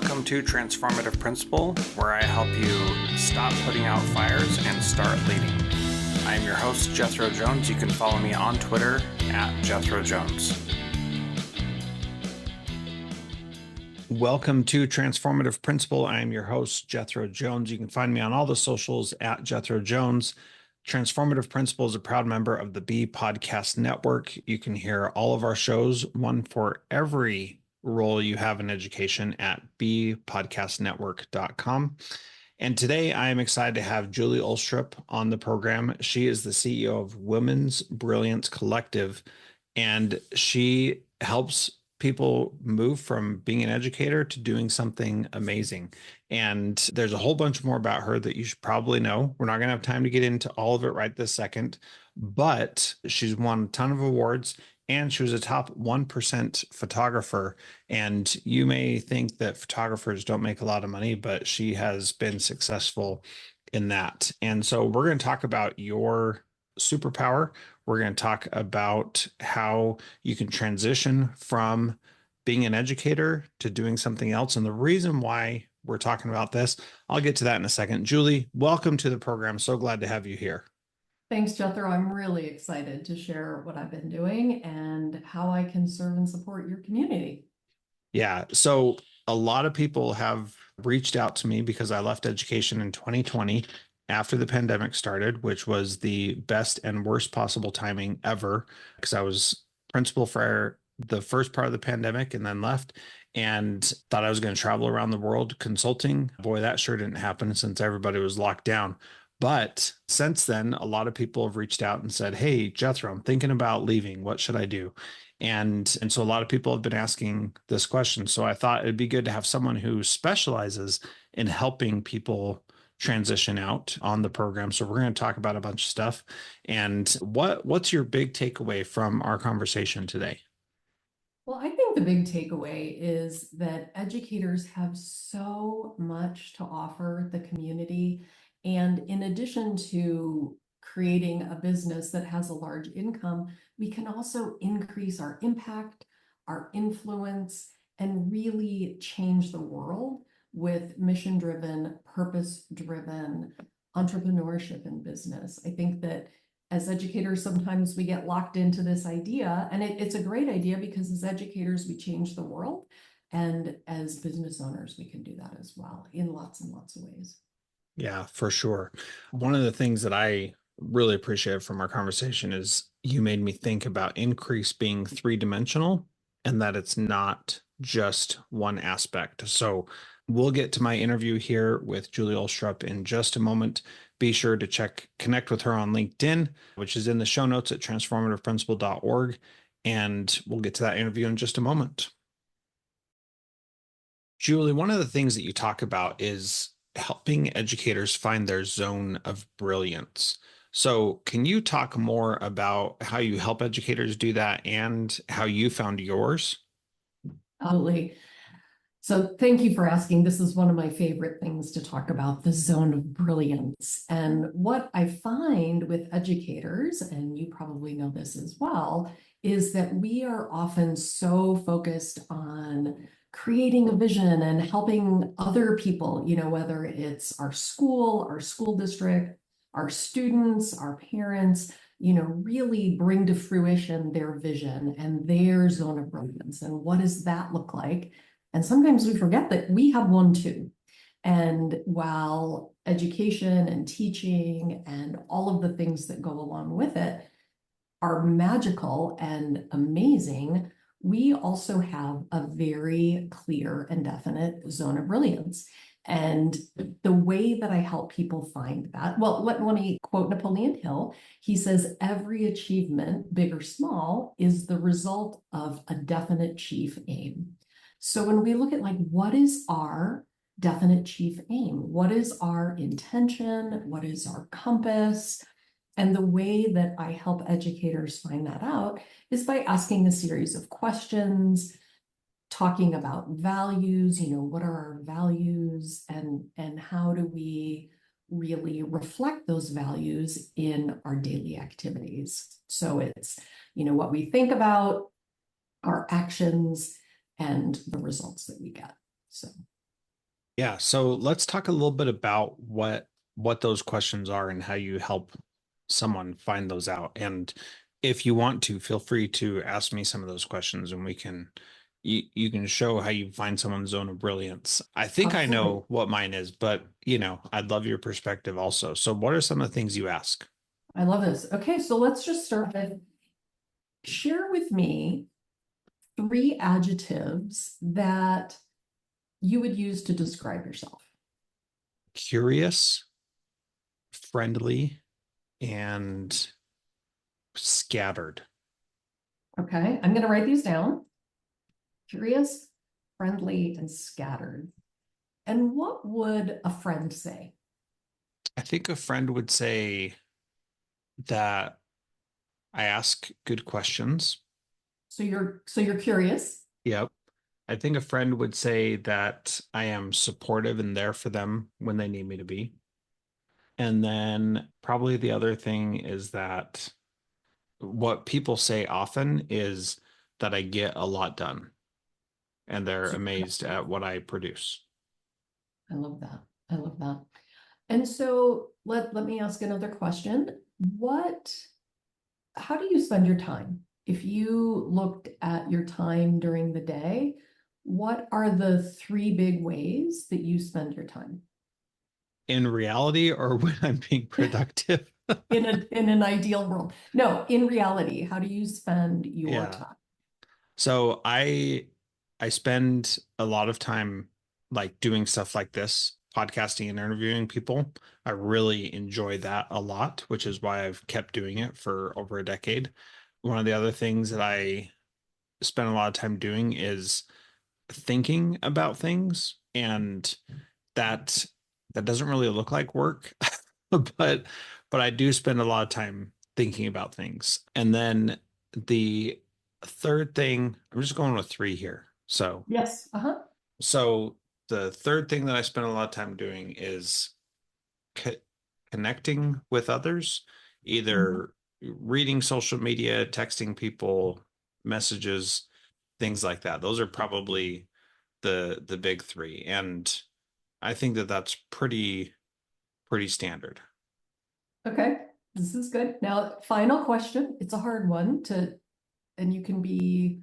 Welcome to Transformative Principle, where I help you stop putting out fires and start leading. I am your host, Jethro Jones. You can follow me on Twitter at Jethro Jones. Welcome to Transformative Principle. I am your host, Jethro Jones. You can find me on all the socials at Jethro Jones. Transformative Principle is a proud member of the B Podcast Network. You can hear all of our shows, one for every role you have in education, at bpodcastnetwork.com. And today I am excited to have Julie Ulstrup on the program. She is the CEO of Women's Brilliance Collective, and she helps people move from being an educator to doing something amazing. And there's a whole bunch more about her that you should probably know. We're not going to have time to get into all of it right this second, but she's won a ton of awards and she was a top 1% photographer. And you may think that photographers don't make a lot of money, but she has been successful in that. And so we're going to talk about your superpower. We're going to talk about how you can transition from being an educator to doing something else. And the reason why we're talking about this, I'll get to that in a second. Julie, welcome to the program. So glad to have you here. Thanks, Jethro. I'm really excited to share what I've been doing and how I can serve and support your community. Yeah. So a lot of people have reached out to me because I left education in 2020 after the pandemic started, which was the best and worst possible timing ever, because I was principal for the first part of the pandemic and then left and thought I was going to travel around the world consulting. Boy, that sure didn't happen since everybody was locked down. But since then, a lot of people have reached out and said, "Hey, Jethro, I'm thinking about leaving. What should I do?" And so a lot of people have been asking this question. So I thought it'd be good to have someone who specializes in helping people transition out on the program. So we're going to talk about a bunch of stuff. And what's your big takeaway from our conversation today? Well, I think the big takeaway is that educators have so much to offer the community. And in addition to creating a business that has a large income, we can also increase our impact, our influence, and really change the world with mission-driven, purpose-driven entrepreneurship in business. I think that as educators, sometimes we get locked into this idea, and it's a great idea because as educators, we change the world. And as business owners, we can do that as well in lots and lots of ways. Yeah, for sure. One of the things that I really appreciate from our conversation is you made me think about increase being three-dimensional and that it's not just one aspect. So we'll get to my interview here with Julie Ulstrup in just a moment. Be sure to connect with her on LinkedIn, which is in the show notes at transformativeprinciple.org. And we'll get to that interview in just a moment. Julie, one of the things that you talk about is helping educators find their zone of brilliance. So, can you talk more about how you help educators do that and how you found yours? Absolutely. So thank you for asking. This is one of my favorite things to talk about, the zone of brilliance. And what I find with educators, and you probably know this as well, is that we are often so focused on creating a vision and helping other people, whether it's our school district, our students, our parents, really bring to fruition their vision and their zone of brilliance. And what does that look like? And sometimes we forget that we have one too. And while education and teaching and all of the things that go along with it are magical and amazing, we also have a very clear and definite zone of brilliance. And the way that I help people find that, well, let me quote Napoleon Hill. He says, every achievement, big or small, is the result of a definite chief aim. So when we look at what is our definite chief aim? What is our intention? What is our compass? And the way that I help educators find that out is by asking a series of questions, talking about values, what are our values and how do we really reflect those values in our daily activities. So it's, what we think about, our actions, and the results that we get. So Yeah, so let's talk a little bit about what those questions are and how you help someone find those out. And if you want to, feel free to ask me some of those questions and you can show how you find someone's zone of brilliance. I think I Absolutely. know what mine is, but I'd love your perspective also. So what are some of the things you ask? I love this. Okay, so let's just start with share with me three adjectives that you would use to describe yourself. Curious, friendly, and scattered. Okay, I'm going to write these down. Curious, friendly, and scattered. And what would a friend say? I think a friend would say that I ask good questions. So you're curious. Yep. I think a friend would say that I am supportive and there for them when they need me to be. And then probably the other thing is that what people say often is that I get a lot done and they're Super. amazed at what I produce. I love that. I love that. And so let me ask another question. What, how do you spend your time? If you looked at your time during the day, what are the three big ways that you spend your time? In reality, or when I'm being productive. In an ideal world. No, in reality, how do you spend your Yeah. time? So I spend a lot of time like doing stuff like this, podcasting and interviewing people. I really enjoy that a lot, which is why I've kept doing it for over a decade. One of the other things that I spend a lot of time doing is thinking about things, and that that doesn't really look like work, but I do spend a lot of time thinking about things. And then the third thing, I'm just going with three here. Yes. Uh-huh. So the third thing that I spend a lot of time doing is co connecting with others, Mhm. either reading social media, texting people, messages, things like that. Those are probably the big three. And I think that that's pretty standard. Okay, this is good. Now, final question. It's a hard one to, and you can be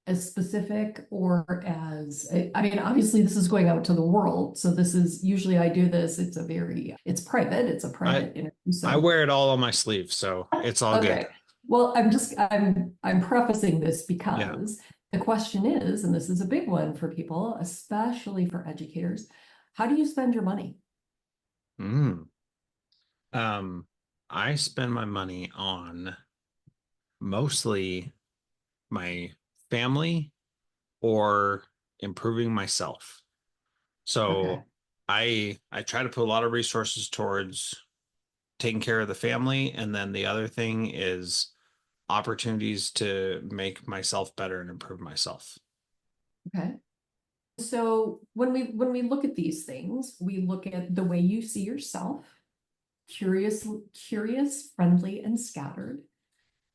as specific or as, I mean, obviously this is going out to the world. So this is, usually I do this, it's private, it's a I private interview. I So, wear it all on my sleeve, so it's all good. okay. Well, I'm prefacing this Yeah. because the question is, and this is a big one for people, especially for educators, how do you spend your money? Mm. Um, I spend my money on mostly my family or improving myself. Okay. So I try to put a lot of resources towards taking care of the family, and then the other thing is opportunities to make myself better and improve myself. Okay. So when we look at these things, we look at the way you see yourself, curious, friendly, and scattered.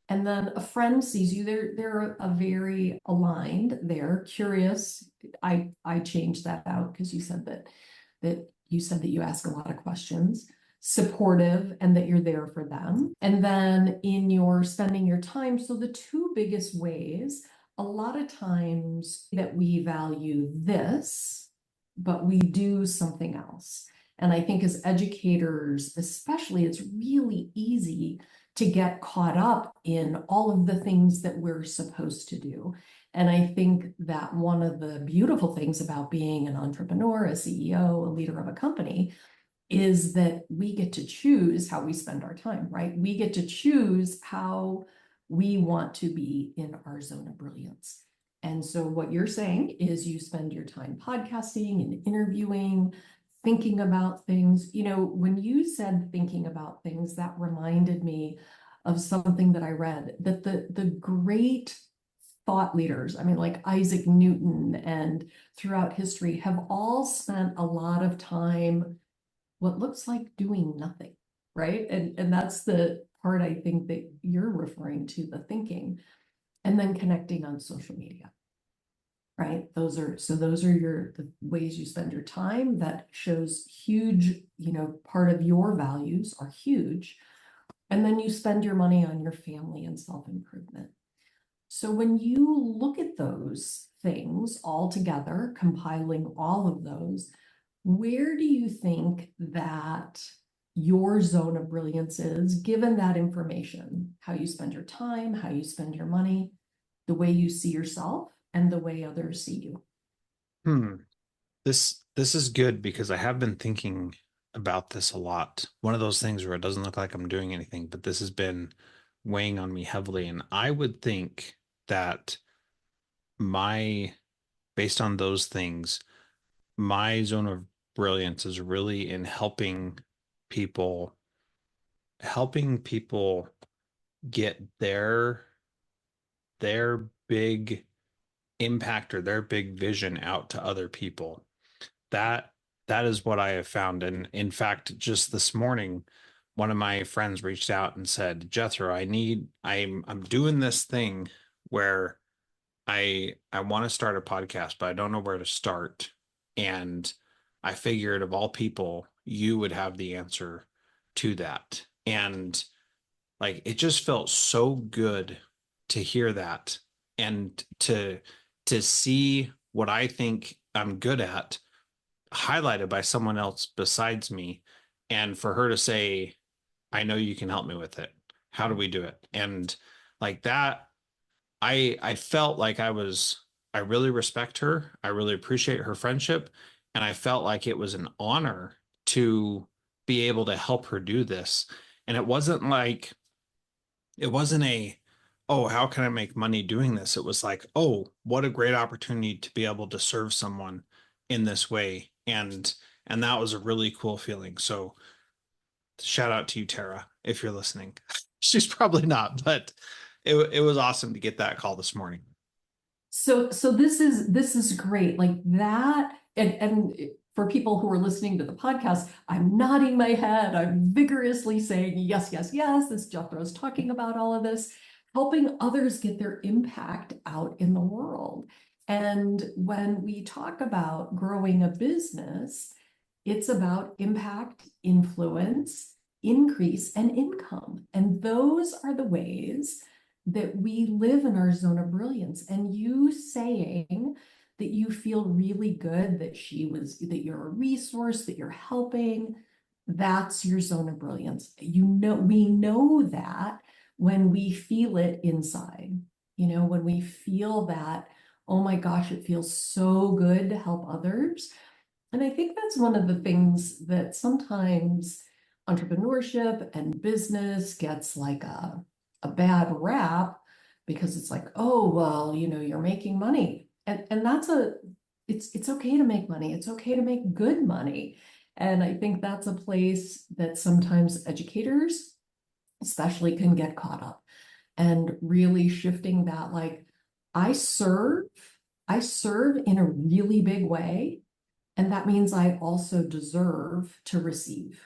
And then a friend sees you, they're a very aligned, they're curious. I changed that out because you said that you ask a lot of questions, supportive, and that you're there for them. And then in your spending your time, so the two biggest ways, a lot of times that we value this, but we do something else. And I think as educators, especially, it's really easy to get caught up in all of the things that we're supposed to do. And I think that one of the beautiful things about being an entrepreneur, a CEO, a leader of a company, is that we get to choose how we spend our time, right? We get to choose how we want to be in our zone of brilliance. And so what you're saying is you spend your time podcasting and interviewing, thinking about things. You know, when you said thinking about things, that reminded me of something that I read, that the great thought leaders, I mean, like Isaac Newton and throughout history, have all spent a lot of time what looks like doing nothing, right? And that's the part I think that you're referring to, the thinking, and then connecting on social media. right? Those are the ways you spend your time. That shows huge, part of your values are huge. And then you spend your money on your family and self-improvement. So when you look at those things all together, compiling all of those, where do you think that your zone of brilliance is, given that information, how you spend your time, how you spend your money, the way you see yourself, and the way others see you? Hmm. This is good because I have been thinking about this a lot. One of those things where it doesn't look like I'm doing anything, but this has been weighing on me heavily. And I would think that my, based on those things, my zone of brilliance is really in people, helping people get their big impact or their big vision out to other people. That that is what I have found. And in fact, just this morning, one of my friends reached out and said, Jethro, I'm doing this thing where I want to start a podcast, but I don't know where to start. And I figured of all people, you would have the answer to that. And like it just felt so good to hear that and to see what I think I'm good at highlighted by someone else besides me, and for her to say, I know you can help me with it. How do we do it? And like that, I felt like I really respect her. I really appreciate her friendship. And I felt like it was an honor to be able to help her do this. And it wasn't a, oh, how can I make money doing this? It was like, oh, what a great opportunity to be able to serve someone in this way. And that was a really cool feeling. So shout out to you, Tara, if you're listening. She's probably not, but it was awesome to get that call this morning. So this is great. Like that, and for people who are listening to the podcast, I'm nodding my head. I'm vigorously saying yes, yes, yes. This Jethro's talking about all of this, helping others get their impact out in the world. And when we talk about growing a business, it's about impact, influence, increase, and income. And those are the ways that we live in our zone of brilliance. And you saying that you feel really good that you're a resource, that you're helping, that's your zone of brilliance. We know that when we feel it inside, when we feel that, oh my gosh, it feels so good to help others. And I think that's one of the things that sometimes entrepreneurship and business gets like a bad rap, because it's like, oh, well, you're making money. And it's okay to make money. It's okay to make good money. And I think that's a place that sometimes educators especially can get caught up, and really shifting that, like, I serve, I serve in a really big way, and that means I also deserve to receive.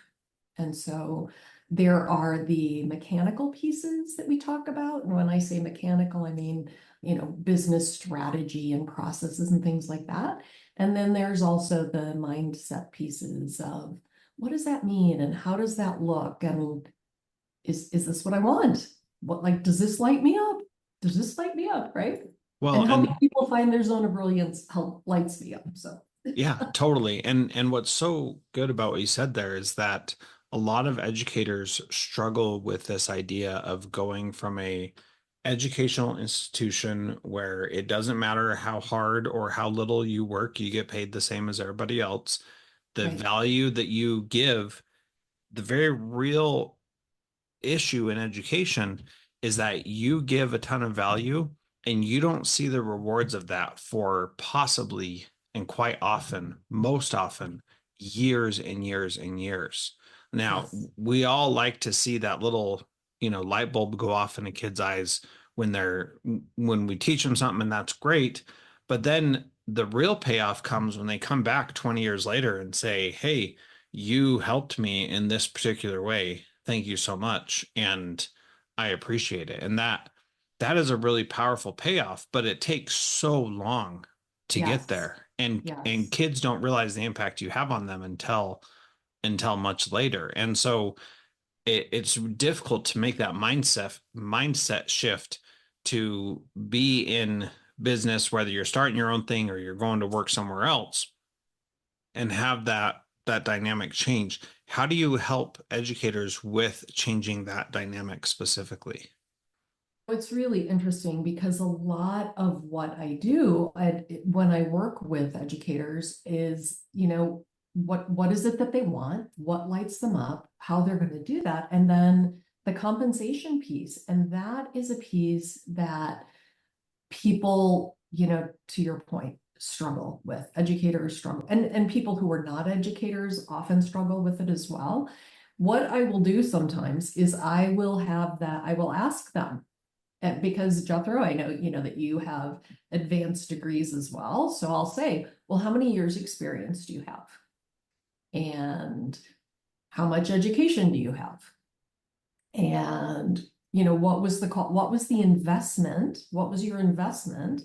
And so there are the mechanical pieces that we talk about. And when I say mechanical, I mean, business strategy and processes and things like that. And then there's also the mindset pieces of, what does that mean? And how does that look? And is this what I want? What, like, does this light me up? Does this light me up? Right? Well, And helping and people find their zone of brilliance lights me up. So yeah, totally. And what's so good about what you said there is that a lot of educators struggle with this idea of going from a educational institution where it doesn't matter how hard or how little you work, you get paid the same as everybody else. The right. value that you give, the very real issue in education is that you give a ton of value and you don't see the rewards of that for possibly and quite often, most often, years and years and years. Now, Yes. we all like to see that little, light bulb go off in a kid's eyes when we teach them something, and that's great. But then the real payoff comes when they come back 20 years later and say, hey, you helped me in this particular way. Thank you so much. And I appreciate it. And that is a really powerful payoff, but it takes so long. to get Yes. there. And Yes. kids don't realize the impact you have on them until much later. And so it's difficult to make that mindset shift to be in business, whether you're starting your own thing or you're going to work somewhere else, and have that dynamic change. How do you help educators with changing that dynamic specifically? It's really interesting because a lot of what I do when I work with educators is, what is it that they want? What lights them up? How they're going to do that? And then the compensation piece. And that is a piece that people, to your point, struggle with. Educators struggle, and people who are not educators often struggle with it as well. What I will do sometimes is I will ask them, and because Jethro, I know that you have advanced degrees as well. So I'll say, well, how many years experience do you have? And how much education do you have? And what was the investment? What was your investment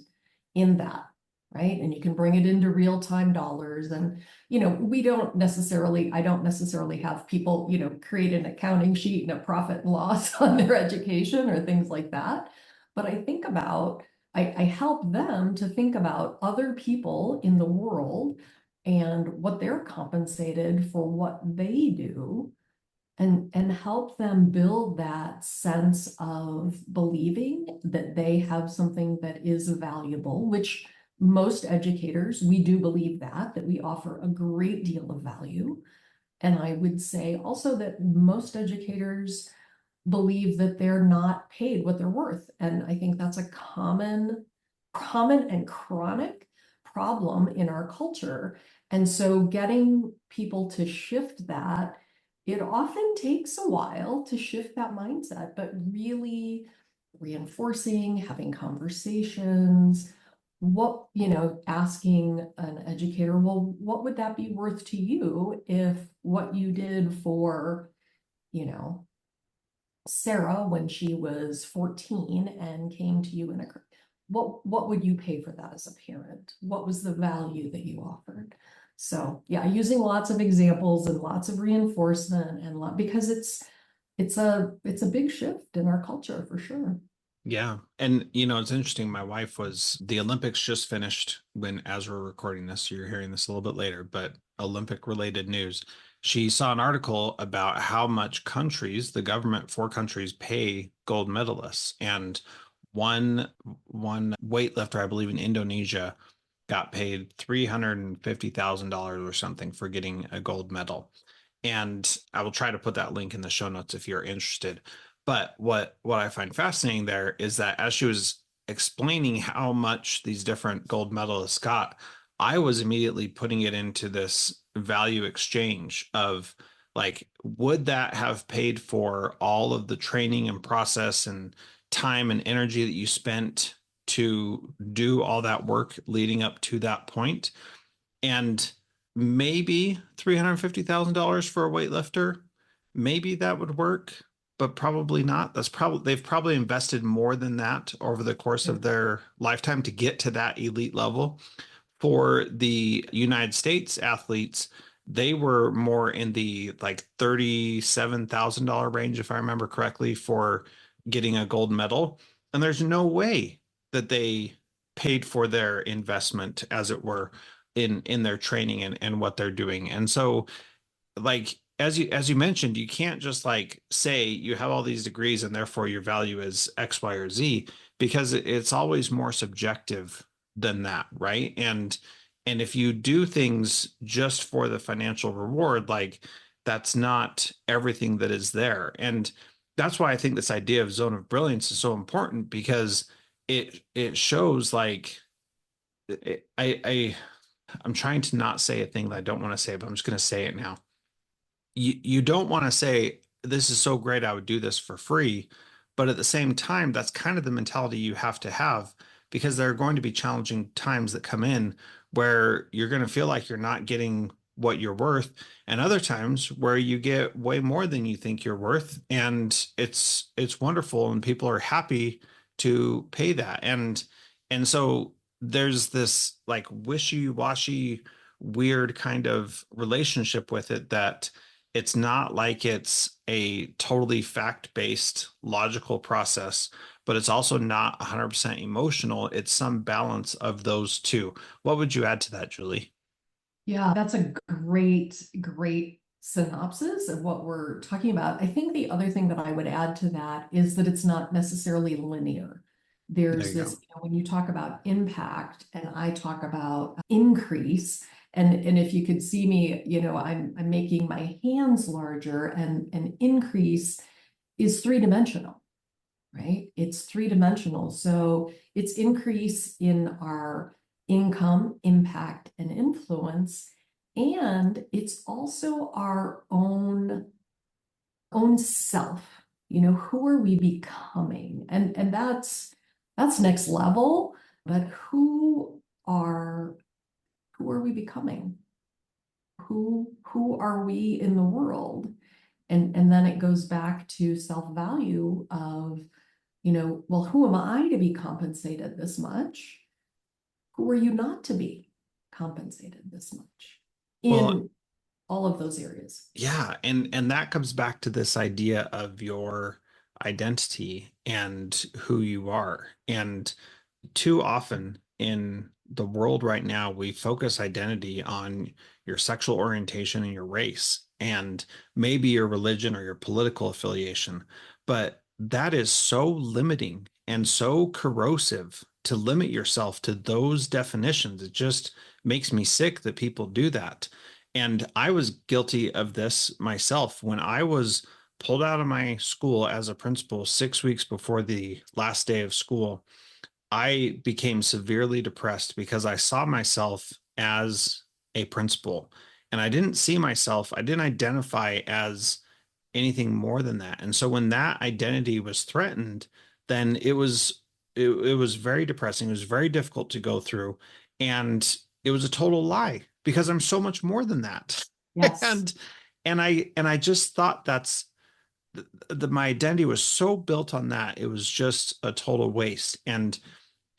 in that? Right. And you can bring it into real-time dollars. And, I don't necessarily have people, create an accounting sheet and a profit and loss on their education or things like that. But I help them to think about other people in the world and what they're compensated for what they do, and help them build that sense of believing that they have something that is valuable, which most educators, we do believe that we offer a great deal of value. And I would say also that most educators believe that they're not paid what they're worth. And I think that's a common and chronic problem in our culture. And so getting people to shift that, it often takes a while to shift that mindset, but really reinforcing, having conversations, asking an educator, well, what would that be worth to you if what you did for, you know, Sarah when she was 14 and came to you in a, what would you pay for that as a parent? What was the value that you offered? So yeah, using lots of examples and lots of reinforcement because it's a big shift in our culture for sure. Yeah. And it's interesting. My wife was the Olympics just finished as we're recording this. So you're hearing this a little bit later, but Olympic related news. She saw an article about how much the government for countries pay gold medalists. And one weightlifter, I believe in Indonesia, got paid $350,000 or something for getting a gold medal. And I will try to put that link in the show notes if you're interested. But what I find fascinating there is that as she was explaining how much these different gold medalists got, I was immediately putting it into this value exchange of like, would that have paid for all of the training and process and time and energy that you spent to do all that work leading up to that point? And maybe $350,000 for a weightlifter, maybe that would work, but probably not. They've probably invested more than that over the course of their lifetime to get to that elite level. For the United States athletes, they were more in the like $37,000 range, if I remember correctly, for getting a gold medal. And there's no way that they paid for their investment, as it were, in their training and what they're doing. And so, like as you mentioned, you can't just like say you have all these degrees and therefore your value is X, Y, or Z, because it's always more subjective than that, right? And if you do things just for the financial reward, like that's not everything that is there. And that's why I think this idea of zone of brilliance is so important, because it shows like I'm trying to not say a thing that I don't want to say, but I'm just going to say it now. You don't want to say this is so great, I would do this for free, but at the same time, that's kind of the mentality you have to have, because there are going to be challenging times that come in where you're going to feel like you're not getting what you're worth, and other times where you get way more than you think you're worth, and it's wonderful and people are happy to pay that. And so there's this like wishy-washy, weird kind of relationship with it that it's not like it's a totally fact-based logical process, but it's also not 100% emotional. It's some balance of those two. What would you add to that, Julie? Yeah, that's a great synopsis of what we're talking about. I think the other thing that I would add to that is that it's not necessarily linear. There There's you go. this, when you talk about impact and I talk about increase, and if you could see me, I'm making my hands larger, and an increase is three-dimensional, right? It's three-dimensional. So it's increase in our income, impact, and influence. And it's also our own self. Who are we becoming? And that's next level, but who are we becoming? Who are we in the world? And then it goes back to self-value of, well, who am I to be compensated this much? Who are you not to be compensated this much Well, in all of those areas? yeah, and that comes back to this idea of your identity and who you are. And too often in the world right now, we focus identity on your sexual orientation and your race, and maybe your religion or your political affiliation. But that is so limiting and so corrosive to limit yourself to those definitions. It just makes me sick that people do that. And I was guilty of this myself when I was pulled out of my school as a principal 6 weeks before the last day of school. I became severely depressed because I saw myself as a principal and I didn't identify as anything more than that. And so when that identity was threatened, then it was very depressing. It was very difficult to go through. And it was a total lie because I'm so much more than that. Yes. And and I just thought that's my identity was so built on that. It was just a total waste. And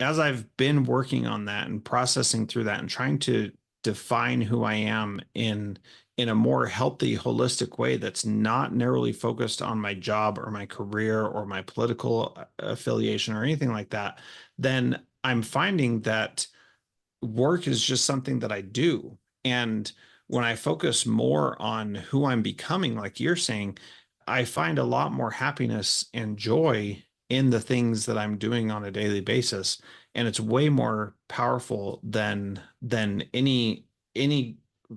as I've been working on that and processing through that and trying to define who I am in a more healthy, holistic way that's not narrowly focused on my job or my career or my political affiliation or anything like that, then I'm finding that work is just something that I do. And when I focus more on who I'm becoming, like you're saying, I find a lot more happiness and joy in the things that I'm doing on a daily basis. And it's way more powerful than any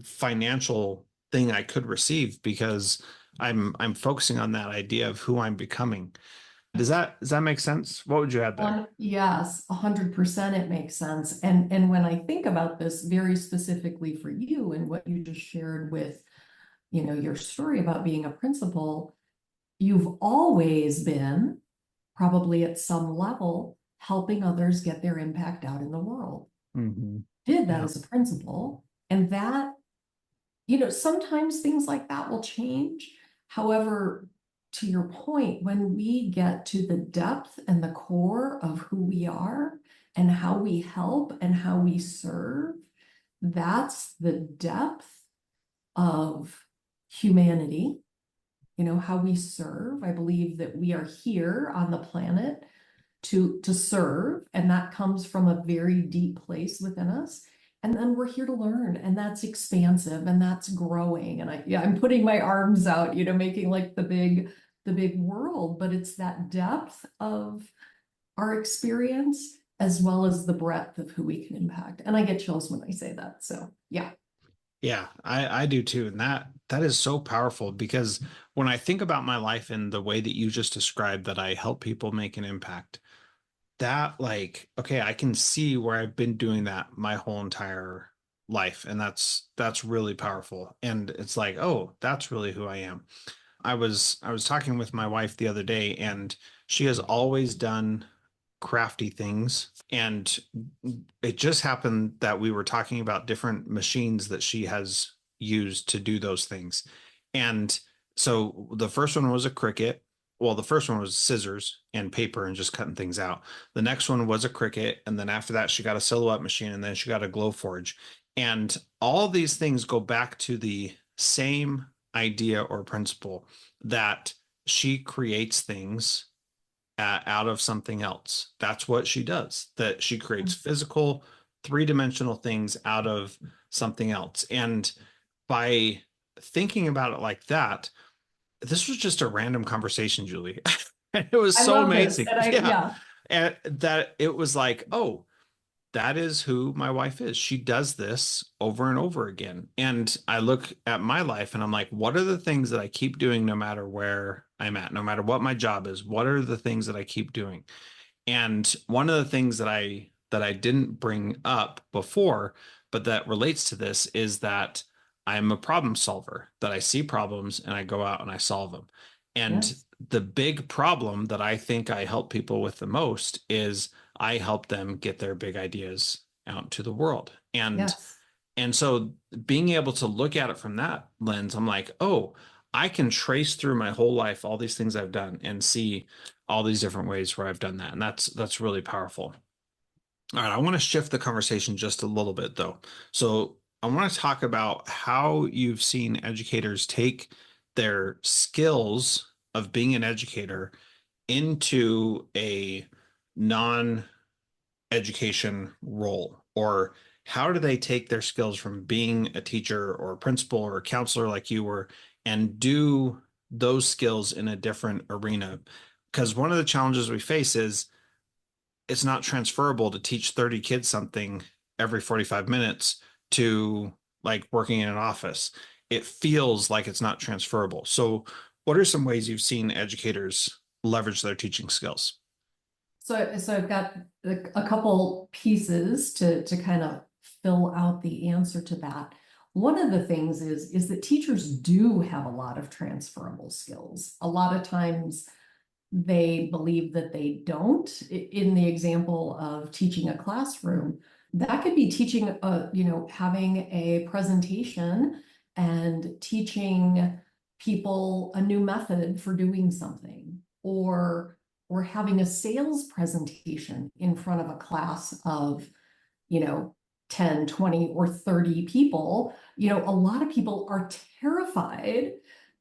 financial thing I could receive because I'm focusing on that idea of who I'm becoming. Does that make sense? What would you add there? Yes, 100% it makes sense. And when I think about this very specifically for you and what you just shared with, your story about being a principal, you've always been probably at some level helping others get their impact out in the world. Hmm. Did that Yeah. as a principal, and that, sometimes things like that will change. However, to your point, when we get to the depth and the core of who we are and how we help and how we serve, that's the depth of humanity, how we serve. I believe that we are here on the planet to serve, and that comes from a very deep place within us. And then we're here to learn, and that's expansive and that's growing. And I'm putting my arms out, making like the big world, but it's that depth of our experience as well as the breadth of who we can impact. And I get chills when I say that. So yeah. Yeah, I do too. And that is so powerful because when I think about my life in the way that you just described, that I help people make an impact, that like, okay, I can see where I've been doing that my whole entire life. And that's really powerful. And it's like, oh, that's really who I am. I was talking with my wife the other day, and she has always done crafty things. And it just happened that we were talking about different machines that she has used to do those things. And so the first one was a Cricut. well, the first one was scissors and paper and just cutting things out. The next one was a Cricut. And then after that, she got a silhouette machine and then she got a glow forge. And all these things go back to the same idea or principle that she creates things out of something else. That's what she does, that she creates physical, three-dimensional things out of something else. And by thinking about it like that, this was just a random conversation, Julie. It was I so love this. amazing. And Yeah. yeah, And that it was like, oh, that is who my wife is. She does this over and over again. And I look at my life and I'm like, what are the things that I keep doing no matter where I'm at, no matter what my job is? What are the things that I keep doing? And one of the things that I didn't bring up before, but that relates to this is that I'm a problem solver, that I see problems and I go out and I solve them. And yes, the big problem that I think I help people with the most is I help them get their big ideas out to the world. yes. And so being able to look at it from that lens, I'm like, oh, I can trace through my whole life all these things I've done and see all these different ways where I've done that. And that's really powerful. All right, I want to shift the conversation just a little bit though. So I want to talk about how you've seen educators take their skills of being an educator into a non education role, or how do they take their skills from being a teacher or a principal or a counselor like you were and do those skills in a different arena? Because one of the challenges we face is it's not transferable to teach 30 kids something every 45 minutes to like working in an office. It feels like it's not transferable. So what are some ways you've seen educators leverage their teaching skills? So I've got a couple pieces to kind of fill out the answer to that. One of the things is that teachers do have a lot of transferable skills. A lot of times they believe that they don't. In the example of teaching a classroom, that could be teaching having a presentation and teaching people a new method for doing something, or having a sales presentation in front of a class of, you know, 10, 20, or 30 people. A lot of people are terrified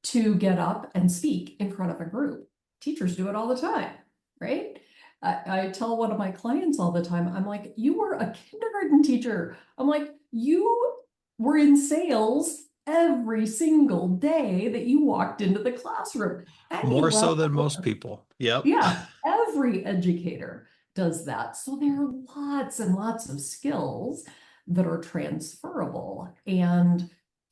to get up and speak in front of a group. Teachers do it all the time, right? I tell one of my clients all the time, I'm like, you were a kindergarten teacher. I'm like, you were in sales every single day that you walked into the classroom. Any More so than level most people. Yep. Yeah, every educator does that. So there are lots and lots of skills that are transferable, and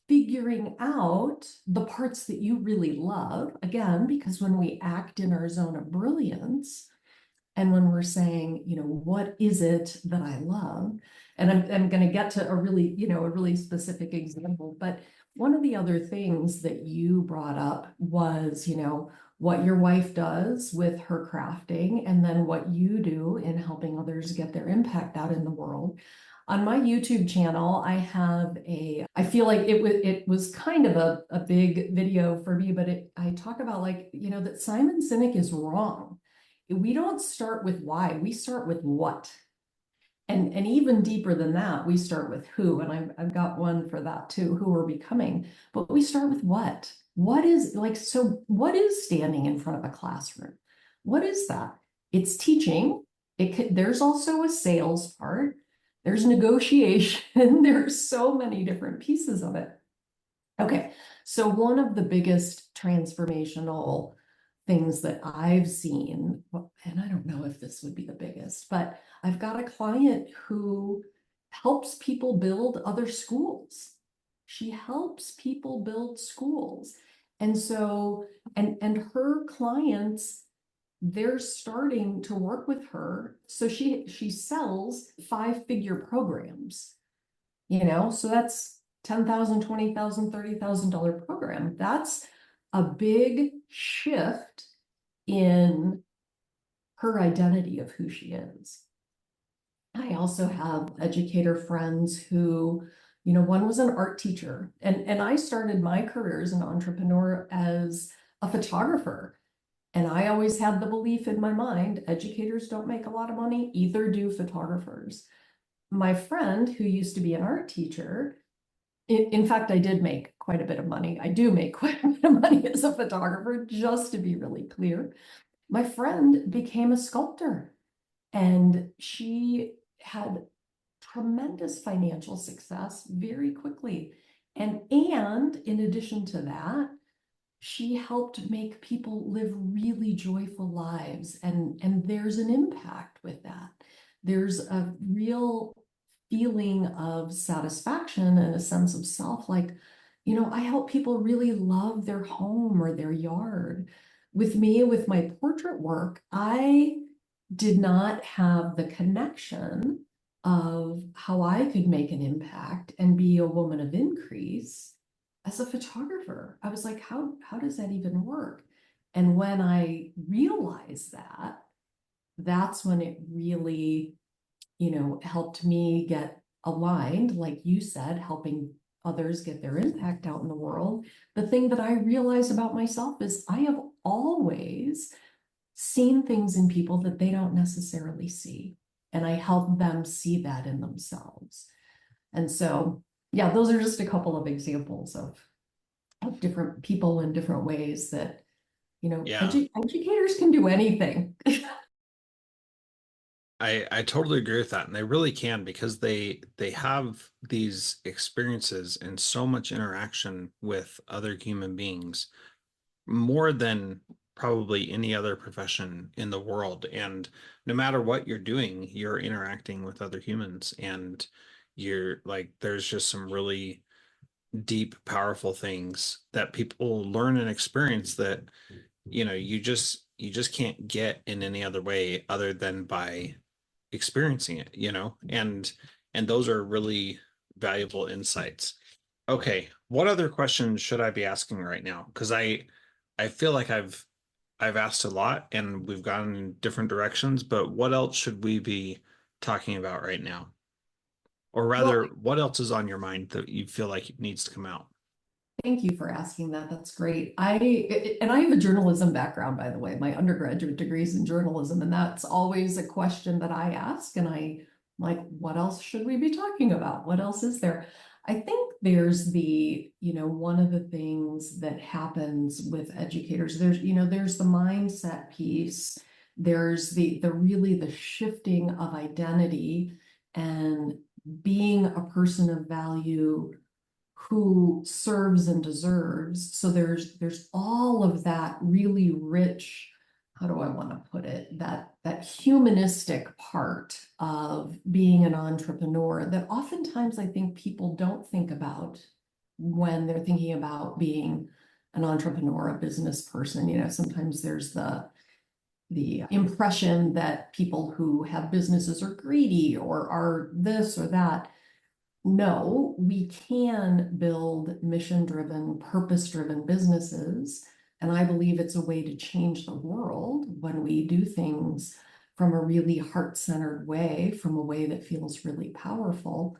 figuring out the parts that you really love, again, because when we act in our zone of brilliance, and when we're saying, what is it that I love? And I'm going to get to a really specific example. But one of the other things that you brought up was, what your wife does with her crafting, and then what you do in helping others get their impact out in the world. On my YouTube channel, I feel like it was kind of a big video for me, but I talk about, that Simon Sinek is wrong. We don't start with why, we start with what. And even deeper than that, we start with who. And I've got one for that too, who we're becoming. But we start with what. What is standing in front of a classroom? What is that? It's teaching. There's also a sales part. There's negotiation. There's so many different pieces of it. Okay, so one of the biggest transformational things that I've seen, and I don't know if this would be the biggest, but I've got a client who helps people build other schools. She helps people build schools. And so, and her clients, they're starting to work with her. So she sells 5-figure programs, so that's 10,000, 20,000, $30,000 program. That's a big shift in her identity of who she is. I also have educator friends who, one was an art teacher, and I started my career as an entrepreneur as a photographer. And I always had the belief in my mind, educators don't make a lot of money, either do photographers. My friend who used to be an art teacher, in fact, I did make quite a bit of money. I do make quite a bit of money as a photographer, just to be really clear. My friend became a sculptor and she had tremendous financial success very quickly. And in addition to that, she helped make people live really joyful lives. And there's an impact with that. There's a real feeling of satisfaction and a sense of self, like, I help people really love their home or their yard. With me, with my portrait work, I did not have the connection of how I could make an impact and be a woman of increase as a photographer. I was like, how does that even work? And when I realized that, that's when it really, helped me get aligned, like you said, helping others get their impact out in the world. The thing that I realize about myself is I have always seen things in people that they don't necessarily see. And I help them see that in themselves. And so, yeah, those are just a couple of examples of different people in different ways that, Yeah, educators can do anything. I totally agree with that, and they really can because they have these experiences and so much interaction with other human beings more than probably any other profession in the world. And no matter what you're doing, you're interacting with other humans, and you're like, there's just some really deep, powerful things that people learn and experience that you just can't get in any other way other than by experiencing it, and those are really valuable insights. Okay, what other questions should I be asking right now? Because I feel like I've asked a lot and we've gone in different directions, but what else should we be talking about right now? Or Well, rather, what else is on your mind that you feel like it needs to come out? thank you for asking that. That's great. And I have a journalism background, by the way. My undergraduate degree is in journalism, and that's always a question that I ask. And I like, what else should we be talking about? What else is there? I think there's one of the things that happens with educators. There's the mindset piece. There's the really the shifting of identity and being a person of value who serves and deserves. So there's all of that really rich, how do I want to put it, that humanistic part of being an entrepreneur that oftentimes I think people don't think about when they're thinking about being an entrepreneur, a business person. Sometimes there's the impression that people who have businesses are greedy or are this or that. No, we can build mission-driven, purpose-driven businesses. And I believe it's a way to change the world when we do things from a really heart-centered way, from a way that feels really powerful.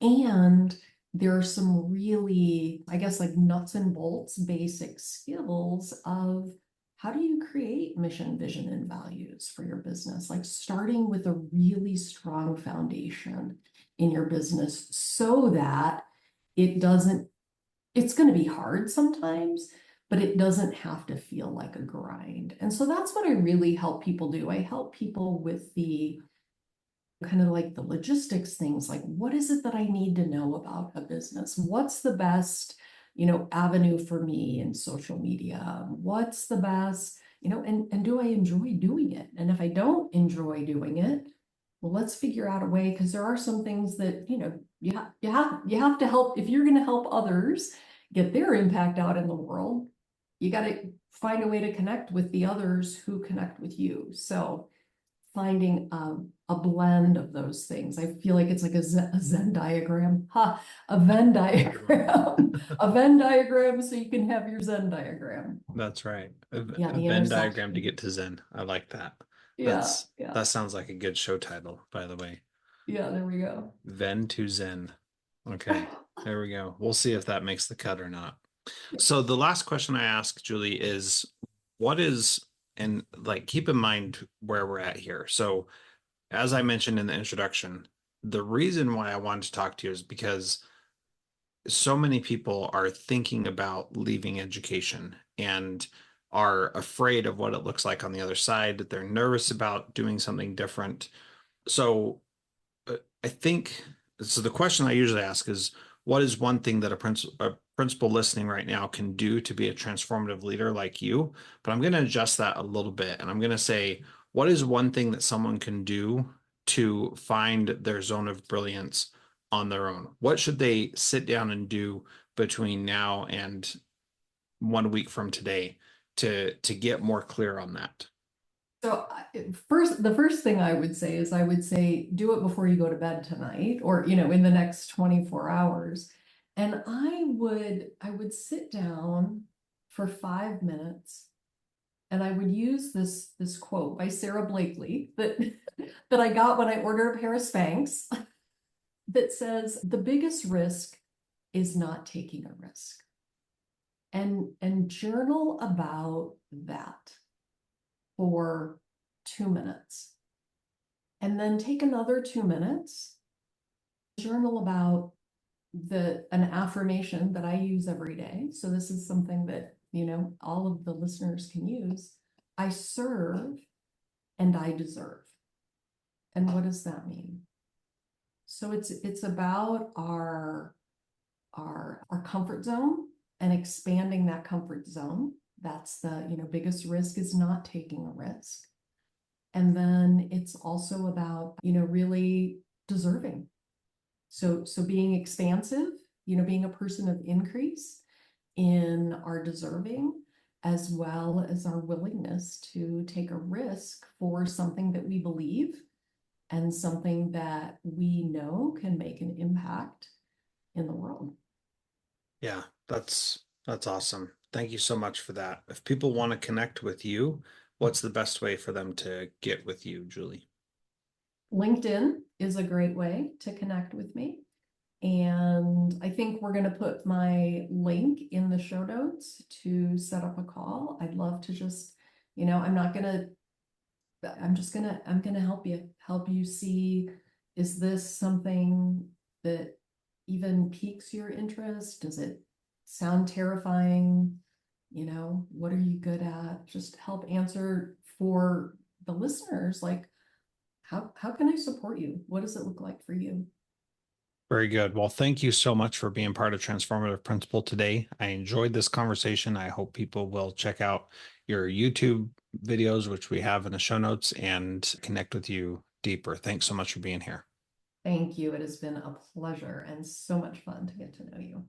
And there are some really, I guess, like nuts and bolts, basic skills of how do you create mission, vision, and values for your business? Like starting with a really strong foundation in your business so that it doesn't, it's going to be hard sometimes, but it doesn't have to feel like a grind. And so that's what I really help people do. I help people with the kind of like the logistics things, like what is it that I need to know about a business? What's the best, avenue for me in social media? What's the best, and do I enjoy doing it? And if I don't enjoy doing it, well, let's figure out a way, because there are some things that, you have to help. If you're going to help others get their impact out in the world, you got to find a way to connect with the others who connect with you. So finding a blend of those things. I feel like it's like a Zen diagram, a Venn diagram, a Venn diagram so you can have your Zen diagram. That's right. Yeah, A the Venn diagram to intersection. get to Zen. I like that. Yeah, That's yeah, that sounds like a good show title, by the way. yeah, there we go. Venn to Zen. Okay, there we go. We'll see if that makes the cut or not. So the last question I ask Julie is, what is and like keep in mind where we're at here. So, as I mentioned in the introduction, the reason why I wanted to talk to you is because so many people are thinking about leaving education and are afraid of what it looks like on the other side. They're nervous about doing something different. So, I think so. The question I usually ask is, what is one thing that a principal listening right now can do to be a transformative leader like you? But I'm going to adjust that a little bit, and I'm going to say, what is one thing that someone can do to find their zone of brilliance on their own? What should they sit down and do between now and 1 week from today to get more clear on that? So the first thing I would say is I would say do it before you go to bed tonight, or in the next 24 hours. And I would sit down for 5 minutes, and I would use this quote by Sarah Blakely that that I got when I ordered a pair of Spanx that says the biggest risk is not taking a risk. And journal about that for 2 minutes. And then take another 2 minutes, journal about an affirmation that I use every day. So this is something that, all of the listeners can use. I serve and I deserve. And what does that mean? So it's about our comfort zone and expanding that comfort zone. That's the, biggest risk is not taking a risk. And then it's also about, really deserving. So being expansive, being a person of increase in our deserving, as well as our willingness to take a risk for something that we believe and something that we know can make an impact in the world. Yeah, that's awesome. Thank you so much for that. If people want to connect with you, what's the best way for them to get with you, Julie? LinkedIn is a great way to connect with me. And I think we're going to put my link in the show notes to set up a call. I'd love to just, I'm going to help you see, is this something that even piques your interest? Does it sound terrifying? What are you good at? Just help answer for the listeners, like, how can I support you? What does it look like for you? Very good. Well, thank you so much for being part of Transformative Principal today. I enjoyed this conversation. I hope people will check out your YouTube videos, which we have in the show notes, and connect with you deeper. Thanks so much for being here. Thank you. It has been a pleasure and so much fun to get to know you.